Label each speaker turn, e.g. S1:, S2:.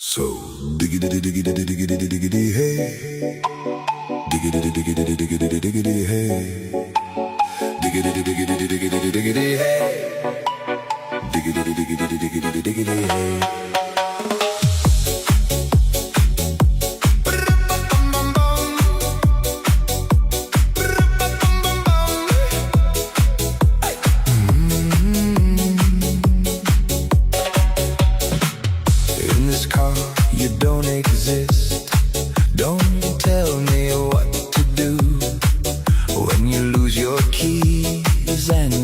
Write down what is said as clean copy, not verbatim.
S1: So diggity diggity diggity diggity diggity hey, diggity diggity diggity diggity hey, diggity diggity diggity diggity hey, diggity diggity diggity diggity hey. In this car, you don't exist. Don't tell me what to do when you lose your keys and